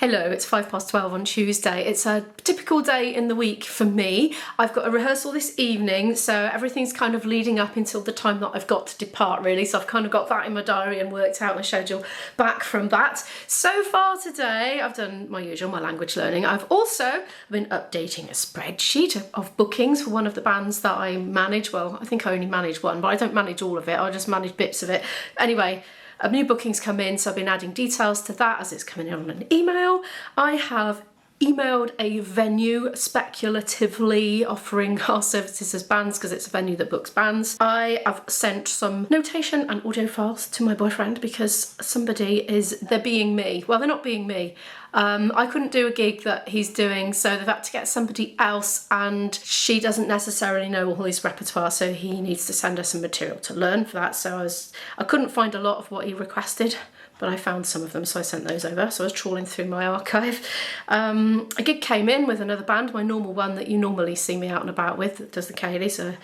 Hello, it's 12:05 on Tuesday. It's a typical day in the week for me. I've got a rehearsal this evening, so everything's kind of leading up until the time that I've got to depart really. So I've kind of got that in my diary and worked out my schedule back from that. So far today, I've done my usual, my language learning. I've also been updating a spreadsheet of bookings for one of the bands that I manage. Well, I think I only manage one, but I don't manage all of it. I just manage bits of it. Anyway, new bookings come in, so I've been adding details to that as it's coming in on an email. I have emailed a venue speculatively offering our services as bands because it's a venue that books bands. I have sent some notation and audio files to my boyfriend because they're being me. Well, they're not being me. I couldn't do a gig that he's doing, so they've had to get somebody else, and she doesn't necessarily know all his repertoire, so he needs to send her some material to learn for that. So I couldn't find a lot of what he requested, but I found some of them, so I sent those over. So I was trawling through my archive. A gig came in with another band, my normal one that you normally see me out and about with, that does the Ceilidh, so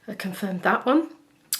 I confirmed that one.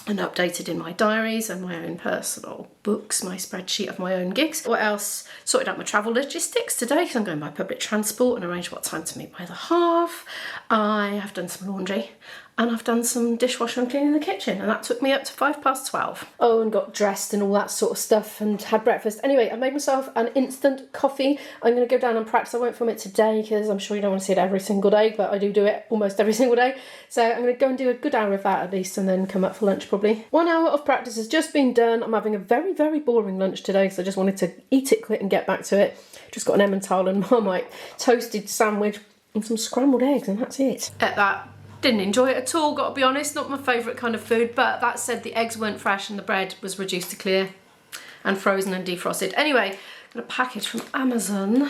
And updated in my diaries and my own personal books, my spreadsheet of my own gigs. What else? Sorted out my travel logistics today because I'm going by public transport, and arranged what time to meet my other half. I have done some laundry and I've done some dishwasher and cleaning the kitchen, and that took me up to 12:05. Oh, and got dressed and all that sort of stuff and had breakfast. Anyway, I made myself an instant coffee. I'm going to go down and practice. I won't film it today because I'm sure you don't want to see it every single day, but I do it almost every single day. So I'm going to go and do a good hour of that at least, and then come up for lunch probably. 1 hour of practice has just been done. I'm having a very, very boring lunch today because I just wanted to eat it quick and get back to it. Just got an Emmental and Marmite toasted sandwich and some scrambled eggs, and that's it. At that, didn't enjoy it at all, got to be honest. Not my favourite kind of food, but that said, the eggs weren't fresh and the bread was reduced to clear and frozen and defrosted. Anyway, got a package from Amazon.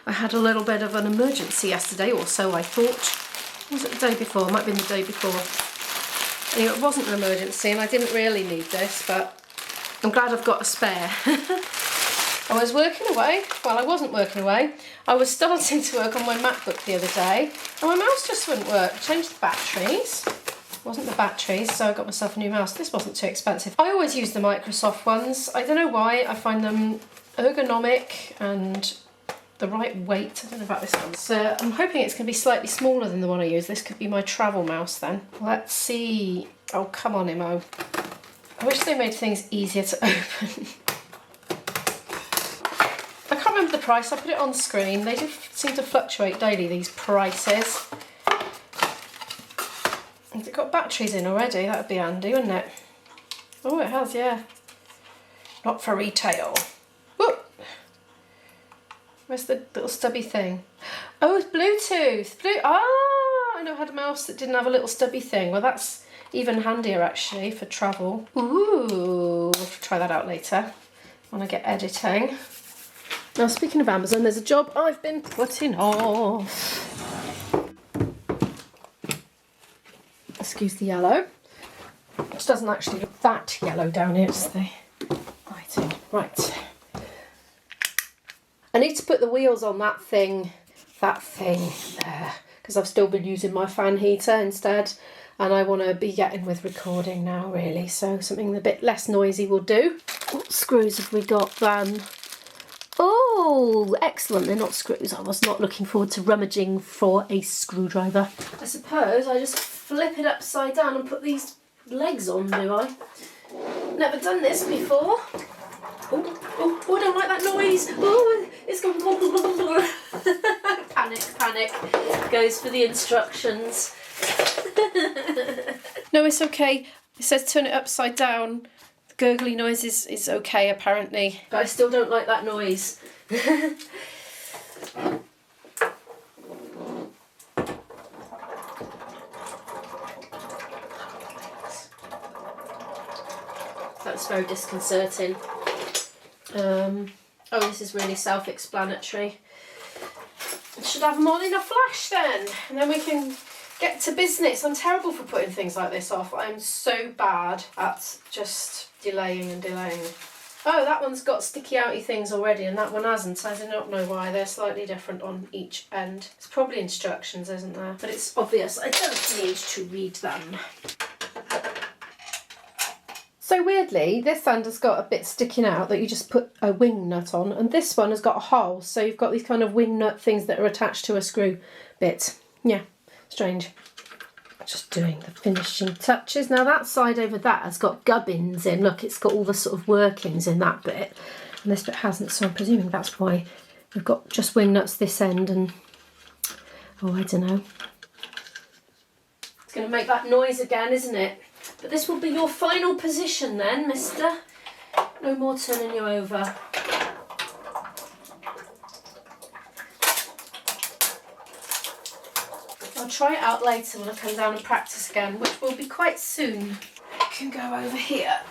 I had a little bit of an emergency yesterday, or so I thought. Was it the day before? It might have been the day before. Anyway, it wasn't an emergency and I didn't really need this, but I'm glad I've got a spare. I was working away. Well, I wasn't working away. I was starting to work on my MacBook the other day and my mouse just wouldn't work. I changed the batteries. It wasn't the batteries, so I got myself a new mouse. This wasn't too expensive. I always use the Microsoft ones. I don't know why. I find them ergonomic and the right weight. I don't know about this one. So I'm hoping it's going to be slightly smaller than the one I use. This could be my travel mouse then. Let's see. Oh, come on, Imo. I wish they made things easier to open. I can't remember the price. I put it on screen. They do seem to fluctuate daily, these prices. Has it got batteries in already? That would be handy, wouldn't it? Oh, it has, yeah. Not for retail. Whoop! Where's the little stubby thing? Oh, it's Bluetooth. I know I had a mouse that didn't have a little stubby thing. Well, that's even handier actually for travel. Ooh, we'll try that out later when I get editing. Now, speaking of Amazon, there's a job I've been putting off. Excuse the yellow. Which doesn't actually look that yellow down here, it's the lighting. Right. I need to put the wheels on that thing there, because I've still been using my fan heater instead, and I want to be getting with recording now really, so something a bit less noisy will do. What screws have we got then? Oh, excellent, they're not screws. I was not looking forward to rummaging for a screwdriver. I suppose I just flip it upside down and put these legs on, do I? Never done this before. Oh, I don't like that noise. Oh, it's going. Panic. Goes for the instructions. No, it's okay. It says turn it upside down. The gurgly noise is okay apparently, but I still don't like that noise. That's very disconcerting. Oh, this is really self-explanatory. I should have them all in a flash then, and then we can get to business. I'm terrible for putting things like this off. I'm so bad at just delaying and delaying. Oh, that one's got sticky outy things already and that one hasn't. I do not know why. They're slightly different on each end. It's probably instructions, isn't there? But it's obvious I don't need to read them. So weirdly, this end has got a bit sticking out that you just put a wing nut on, and this one has got a hole, so you've got these kind of wing nut things that are attached to a screw bit. Yeah, strange. Just doing the finishing touches. Now that side over that has got gubbins in. Look, it's got all the sort of workings in that bit, and this bit hasn't, so I'm presuming that's why we've got just wing nuts this end and, oh, I don't know. It's going to make that noise again, isn't it? But this will be your final position then, mister. No more turning you over. I'll try it out later when I come down and practice again, which will be quite soon. I can go over here.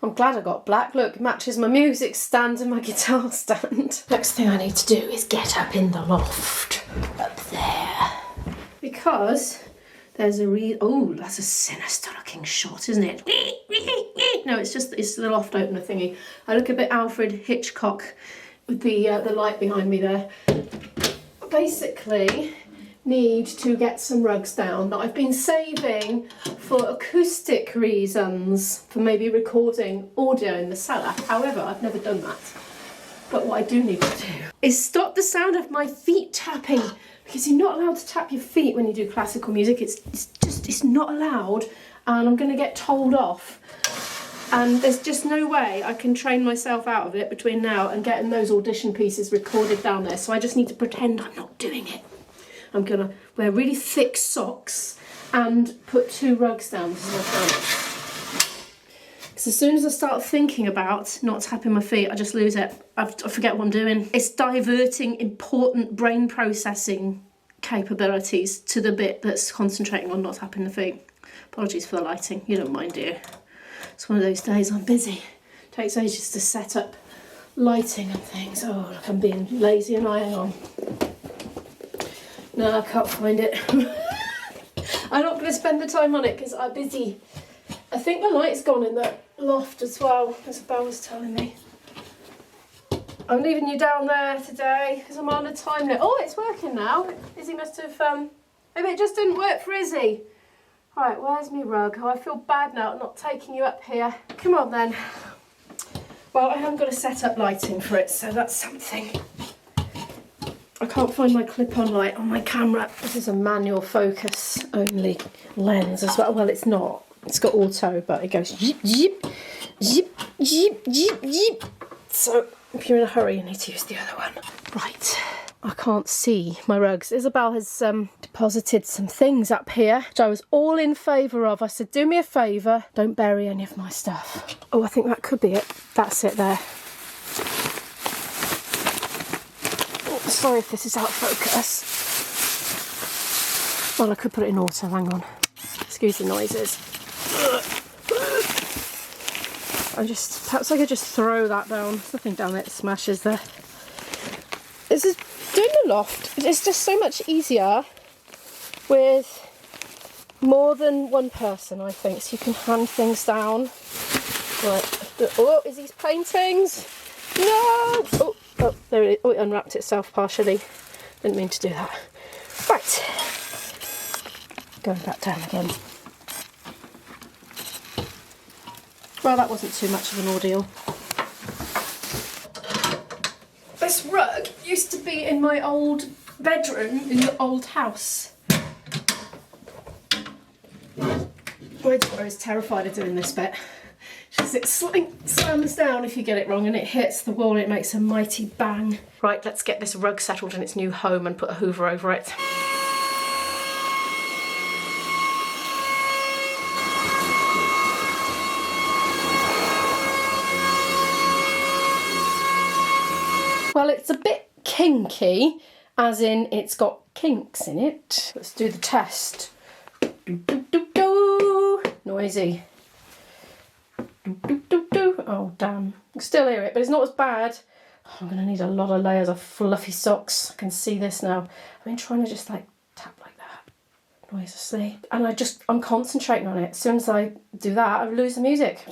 I'm glad I got black. Look, it matches my music stand and my guitar stand. Next thing I need to do is get up in the loft. Up there. Because there's a oh, that's a sinister looking shot, isn't it? No, it's the loft opener thingy. I look a bit Alfred Hitchcock with the light behind me there. Basically need to get some rugs down that I've been saving for acoustic reasons, for maybe recording audio in the cellar. However, I've never done that. But what I do need to do is stop the sound of my feet tapping, because you're not allowed to tap your feet when you do classical music. It's not allowed, and I'm going to get told off. And there's just no way I can train myself out of it between now and getting those audition pieces recorded down there. So I just need to pretend I'm not doing it. I'm going to wear really thick socks and put 2 rugs down. This is my plan. Because as soon as I start thinking about not tapping my feet, I just lose it. I forget what I'm doing. It's diverting important brain processing capabilities to the bit that's concentrating on not tapping the feet. Apologies for the lighting. You don't mind, do you? It's one of those days I'm busy. Takes ages to set up lighting and things. Oh, look, I'm being lazy and hang on. No, I can't find it. I'm not going to spend the time on it because I'm busy. I think the light's gone in the loft as well, as Belle was telling me. I'm leaving you down there today because I'm on a time limit. Oh, it's working now. Izzy must have, maybe it just didn't work for Izzy. Right, where's my rug? Oh, I feel bad now not taking you up here. Come on then. Well, I haven't got a set up lighting for it, so that's something. I can't find my clip-on light on my camera. This is a manual focus only lens as well. Well, it's not. It's got auto, but it goes zip, zip, zip, zip, zip, zip. So if you're in a hurry, you need to use the other one. Right. I can't see my rugs. Isabel has deposited some things up here, which I was all in favour of. I said, do me a favour, don't bury any of my stuff. Oh, I think that could be it. That's it there. Oh, sorry if this is out of focus. Well, I could put it in auto, hang on. Excuse the noises. Perhaps I could just throw that down. There's nothing down there that smashes there. This is doing the loft. It's just so much easier with more than one person, I think. So you can hand things down. Right. Oh, is these paintings? No! Oh, there it is. Oh, it unwrapped itself partially. Didn't mean to do that. Right. Going back down again. Well, that wasn't too much of an ordeal. This rug used to be in my old bedroom in the old house. My daughter is terrified of doing this bit. She says it slams down if you get it wrong and it hits the wall and it makes a mighty bang. Right, let's get this rug settled in its new home and put a hoover over it. Well, it's a bit kinky, as in it's got kinks in it. Let's do the test. Do, do, do, do. Noisy. Do, do, do, do. Oh, damn. I can still hear it, but it's not as bad. Oh, I'm going to need a lot of layers of fluffy socks. I can see this now. I've been trying to just like tap like that noiselessly. And I'm concentrating on it. As soon as I do that, I lose the music.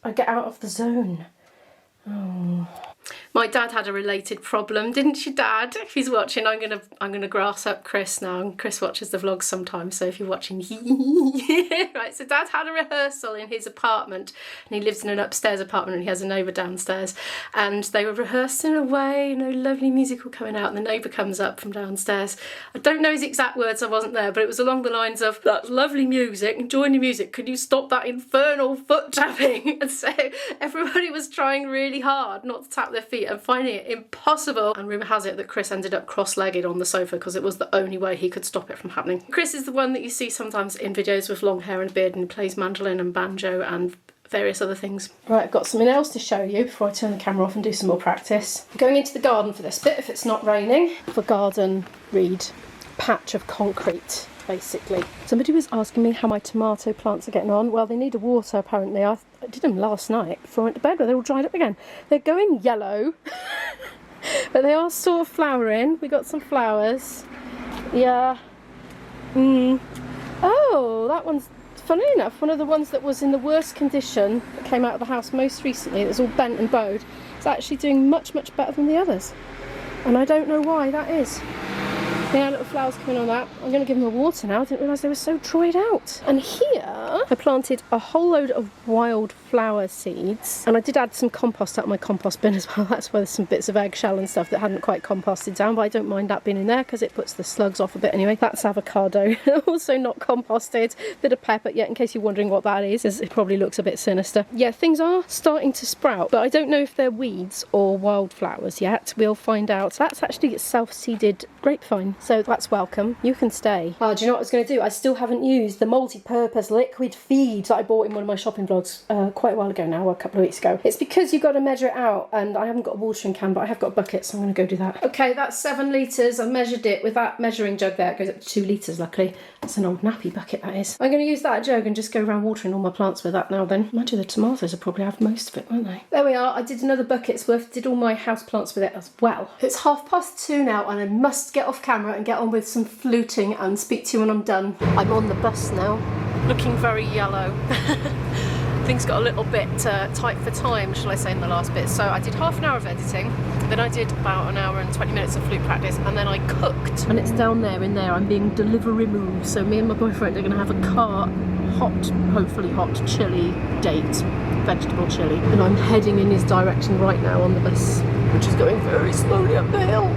I get out of the zone. Oh. My dad had a related problem, didn't you, Dad? If he's watching, I'm gonna grass up Chris now, and Chris watches the vlogs sometimes, so if you're watching, right, so Dad had a rehearsal in his apartment, and he lives in an upstairs apartment, and he has a neighbour downstairs, and they were rehearsing away, you know, lovely musical coming out, and the neighbour comes up from downstairs. I don't know his exact words, I wasn't there, but it was along the lines of, "That's lovely music, enjoying the music, could you stop that infernal foot tapping?" And so everybody was trying really hard not to tap their feet and finding it impossible, and rumour has it that Chris ended up cross-legged on the sofa because it was the only way he could stop it from happening. Chris is the one that you see sometimes in videos with long hair and a beard, and he plays mandolin and banjo and various other things. Right, I've got something else to show you before I turn the camera off and do some more practice. I'm going into the garden for this bit if it's not raining. For garden reed, patch of concrete basically. Somebody was asking me how my tomato plants are getting on. Well, they need a water apparently. I did them last night before I went to bed, but they're all dried up again. They're going yellow, but they are sort of flowering. We got some flowers. Yeah. Oh, that one's, funny enough, one of the ones that was in the worst condition that came out of the house most recently, it was all bent and bowed, it's actually doing much, much better than the others. And I don't know why that is. Yeah, little flowers coming on that. I'm going to give them a water now. I didn't realise they were so dried out. And here, I planted a whole load of wildflower seeds. And I did add some compost out of my compost bin as well. That's where there's some bits of eggshell and stuff that hadn't quite composted down. But I don't mind that being in there because it puts the slugs off a bit anyway. That's avocado. Also not composted. Bit of pepper. Yeah, in case you're wondering what that is, it probably looks a bit sinister. Yeah, things are starting to sprout. But I don't know if they're weeds or wildflowers yet. We'll find out. So that's actually self-seeded grapevine. So that's welcome. You can stay. Oh, do you know what I was going to do? I still haven't used the multi-purpose liquid feed that I bought in one of my shopping vlogs quite a while ago now, a couple of weeks ago. It's because you've got to measure it out, and I haven't got a watering can, but I have got a bucket, so I'm going to go do that. Okay, that's 7 litres. I measured it with that measuring jug there. It goes up to 2 litres, luckily. That's an old nappy bucket, that is. I'm going to use that jug and just go around watering all my plants with that now then. Imagine the tomatoes will probably have most of it, won't they? There we are. I did another bucket's worth. Did all my house plants with it as well. It's 2:30 now, and I must get off camera and get on with some fluting and speak to you when I'm done. I'm on the bus now, looking very yellow. Things got a little bit tight for time, shall I say, in the last bit. So I did half an hour of editing, then I did about an hour and 20 minutes of flute practice, and then I cooked. And it's down there in there, I'm being delivery moved. So me and my boyfriend are going to have a hot, hopefully hot, chilli date, vegetable chilli. And I'm heading in his direction right now on the bus, which is going very slowly up the hill.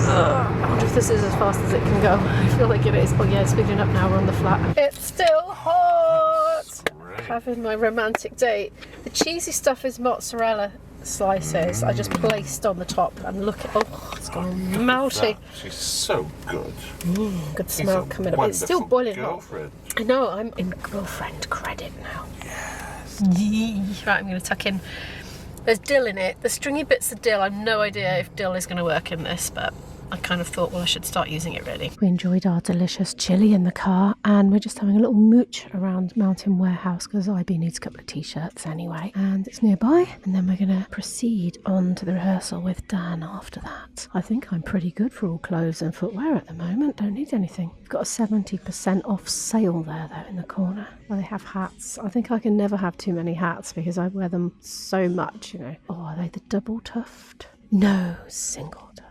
I wonder if this is as fast as it can go. I feel like it is. Oh yeah, it's speeding up now, we're on the flat. It's still hot! Having my romantic date. The cheesy stuff is mozzarella slices I just placed on the top, and look at, oh, it's gone melty. She's so good. Good smell coming up. It's still boiling hot. Girlfriend. I know, I'm in girlfriend credit now. Yes. Right, I'm going to tuck in. There's dill in it. The stringy bits of dill, I've no idea if dill is going to work in this, but I kind of thought, well, I should start using it really. We enjoyed our delicious chilli in the car, and we're just having a little mooch around Mountain Warehouse because IB needs a couple of t-shirts anyway, and it's nearby. And then we're going to proceed on to the rehearsal with Dan after that. I think I'm pretty good for all clothes and footwear at the moment. Don't need anything. We've got a 70% off sale there though in the corner. Well, they have hats. I think I can never have too many hats because I wear them so much, you know. Oh, are they the double tuft? No, single tuft.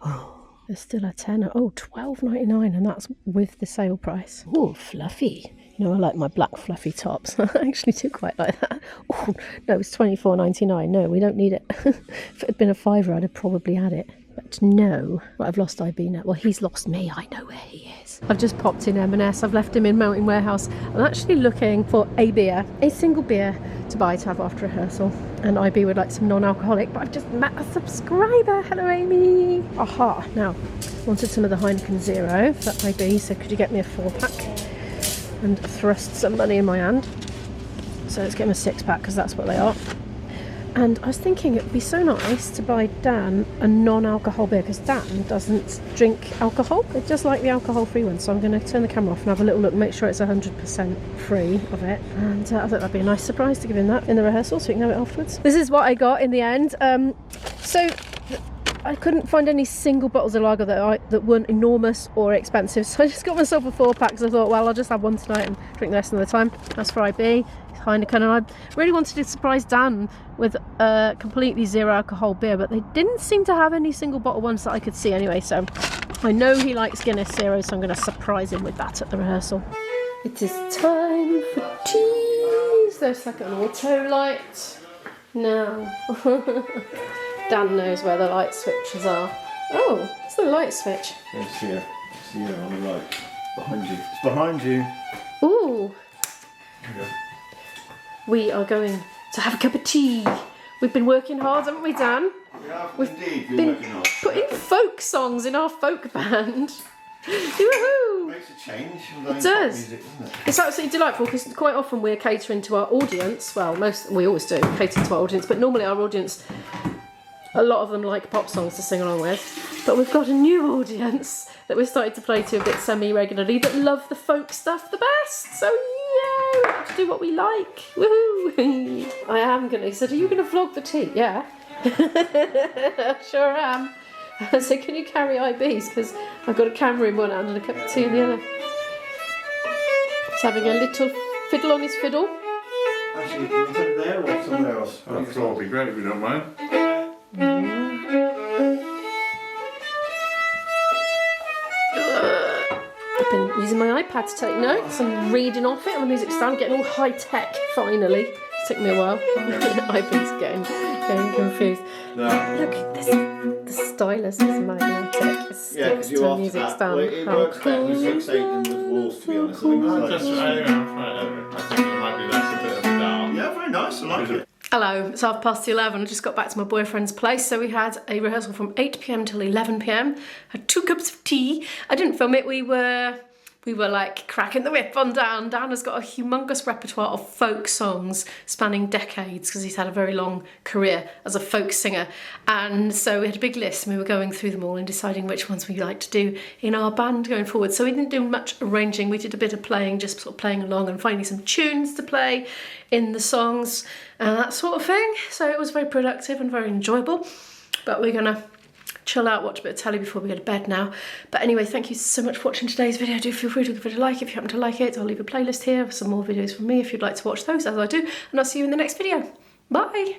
Oh, there's still a tenner. Oh, $12.99, and that's with the sale price. Oh, fluffy. You know, I like my black fluffy tops. I actually do quite like that. Oh, no, it's $24.99. No, we don't need it. If it had been a fiver, I'd have probably had it. But no. Right, I've lost IB now. Well, he's lost me. I know where he is. I've just popped in M&S. I've left him in Mountain Warehouse. I'm actually looking for a beer, a single beer to buy to have after rehearsal. And IB would like some non-alcoholic, but I've just met a subscriber. Hello, Amy. Aha. Now, wanted some of the Heineken Zero for IB, so could you get me a 4-pack? And thrust some money in my hand. So let's get him a 6-pack because that's what they are. And I was thinking it would be so nice to buy Dan a non-alcohol beer because Dan doesn't drink alcohol. It's just like the alcohol-free one. So I'm going to turn the camera off and have a little look, make sure it's 100% free of it. And I thought that'd be a nice surprise to give him that in the rehearsal so we can have it afterwards. This is what I got in the end. So I couldn't find any single bottles of lager that weren't enormous or expensive, so I just got myself a 4-pack because I thought, well, I'll just have one tonight and drink the rest of the time. That's for IB, Heineken, and I really wanted to surprise Dan with a completely zero alcohol beer, but they didn't seem to have any single bottle ones that I could see anyway, so I know he likes Guinness Zero, so I'm going to surprise him with that at the rehearsal. It is time for tea. There's like an auto light now. Dan knows where the light switches are. Oh, it's the light switch. It's here. It's here on the right. Behind you. It's behind you. Ooh. Yeah. We are going to have a cup of tea. We've been working hard, haven't we, Dan? We have We've indeed been working hard. putting folk songs in our folk band. Woohoo! Makes a change. It does. Music, doesn't it? It's absolutely delightful because quite often we're catering to our audience. Well, we always do cater to our audience, but normally our audience, a lot of them like pop songs to sing along with. But we've got a new audience that we're starting to play to a bit semi-regularly that love the folk stuff the best. So yeah, we have to do what we like. Woohoo! I am gonna. He said, "Are you gonna vlog the tea?" Yeah. Sure am. So can you carry IBs? Because I've got a camera in one hand and a cup of tea in the other. He's having a little fiddle on his fiddle. Actually, can we put it there or somewhere else? The floor would be great if you don't mind. I've been using my iPad to take notes and reading off it on the music stand, getting all high tech finally. It's taken me a while. iPad's getting confused. No. Look at this. The stylus is magnetic. It Yeah, sticks because to you're a off music that. stand. Well, it How works better with cool. fixating with walls, to be honest. I think I it's like- think there might be less a bit of a down. Yeah, very nice. I like it. Hello, it's 11:30. I just got back to my boyfriend's place, so we had a rehearsal from 8 p.m. till 11 p.m. Had 2 cups of tea. I didn't film it. We were like cracking the whip on Dan. Dan has got a humongous repertoire of folk songs spanning decades because he's had a very long career as a folk singer. And so we had a big list and we were going through them all and deciding which ones we like to do in our band going forward. So we didn't do much arranging. We did a bit of playing, just sort of playing along and finding some tunes to play in the songs and that sort of thing. So it was very productive and very enjoyable. But we're gonna chill out, watch a bit of telly before we go to bed now. But anyway, thank you so much for watching today's video. Do feel free to give it a like if you happen to like it. I'll leave a playlist here for some more videos from me if you'd like to watch those, as I do. And I'll see you in the next video. Bye!